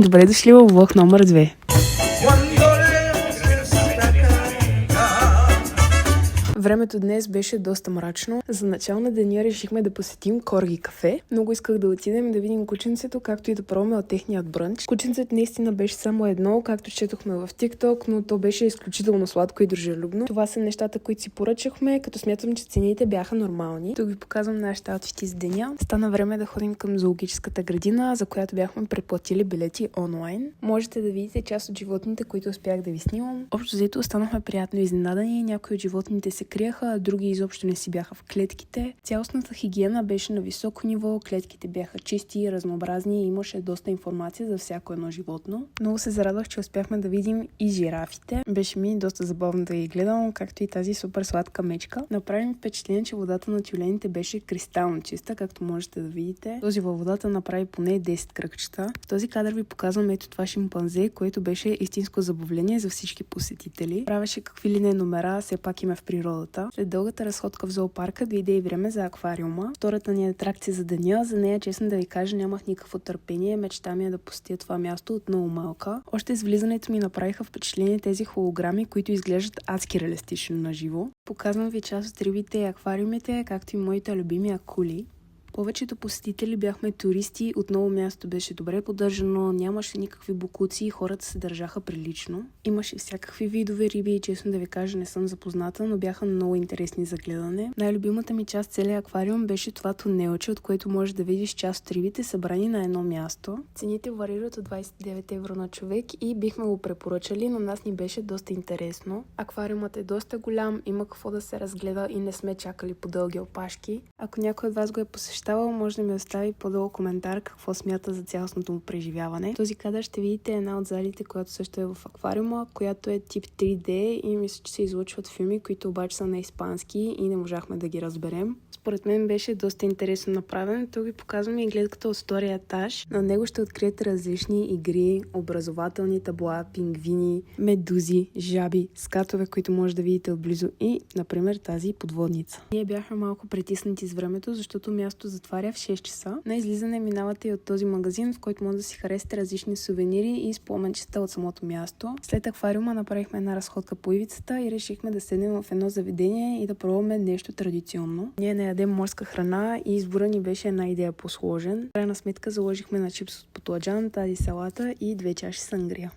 Добре дошли във влог номер 2. Времето днес беше доста мрачно. За начало на деня решихме да посетим Корги кафе. Много исках да отидем и да видим кученцето, както и да пробваме от техният брънч. Кученцето наистина беше само едно, както четохме в TikTok, но то беше изключително сладко и дружелюбно. Това са нещата, които си поръчахме, като смятам, че цените бяха нормални. Тук ви показвам нашите аутфити за деня. Стана време да ходим към зоологическата градина, за която бяхме предплатили билети онлайн. Можете да видите част от животните, които успях да ви снимам. Общо взето останахме приятно изненадани. Някои от животните се криеха, а други изобщо не си бяха в клетките. Цялостната хигиена беше на високо ниво, клетките бяха чисти, разнообразни и имаше доста информация за всяко едно животно. Много се зарадвах, че успяхме да видим и жирафите. Беше ми доста забавно да ги гледам, както и тази супер сладка мечка. Направи ми впечатление, че водата на тюлените беше кристално чиста, както можете да видите. Този във водата направи поне 10 кръгчета. В този кадър ви показвам ето това шимпанзе, което беше истинско забавление за всички посетители. Правеше какви ли не номера, все пак има в природата. След дългата разходка в зоопарка дойде и време за аквариума. Втората ни атракция за деня. За нея, честно да ви кажа, нямах никакво търпение. Мечта ми е да посетя това място от много малка. Още с влизането ми направиха впечатление тези холограми, които изглеждат адски реалистично на живо. Показвам ви част от рибите и аквариумите, както и моите любими акули. Повечето посетители бяхме туристи, отново място беше добре поддържано, нямаше никакви бокуци и хората се държаха прилично. Имаше всякакви видове риби и честно да ви кажа не съм запозната, но бяха много интересни за гледане. Най-любимата ми част целия аквариум беше това тунелче, от което можеш да видиш част от рибите събрани на едно място. Цените варират от 29 евро на човек и бихме го препоръчали, но нас ни беше доста интересно. Аквариумът е доста голям, има какво да се разгледа и не сме чакали по дълги опашки. Ако някой от вас го е посещавал, може да ми остави по-долу коментар какво смята за цялостното му преживяване. В този кадър ще видите една от залите, която също е в аквариума, която е тип 3D и мисля, че се излъчват филми, които обаче са на испански и не можахме да ги разберем. Според мен беше доста интересно направен. Тук ви показвам и гледката от втория етаж. На него ще откриете различни игри, образователни табла, пингвини, медузи, жаби, скатове, които може да видите отблизо и, например, тази подводница. Ние бяхме малко притиснати с времето, защото място затваря в 6 часа. На излизане минавате и от този магазин, в който може да си харесате различни сувенири и споменчета от самото място. След аквариума направихме една разходка по ивицата и решихме да седнем в едно заведение и да пробваме нещо традиционно. Ние не ядем морска храна и избора ни беше една идея по-сложен. В крайна сметка заложихме на чипс от потладжан, тази салата и 2 чаши сангрия.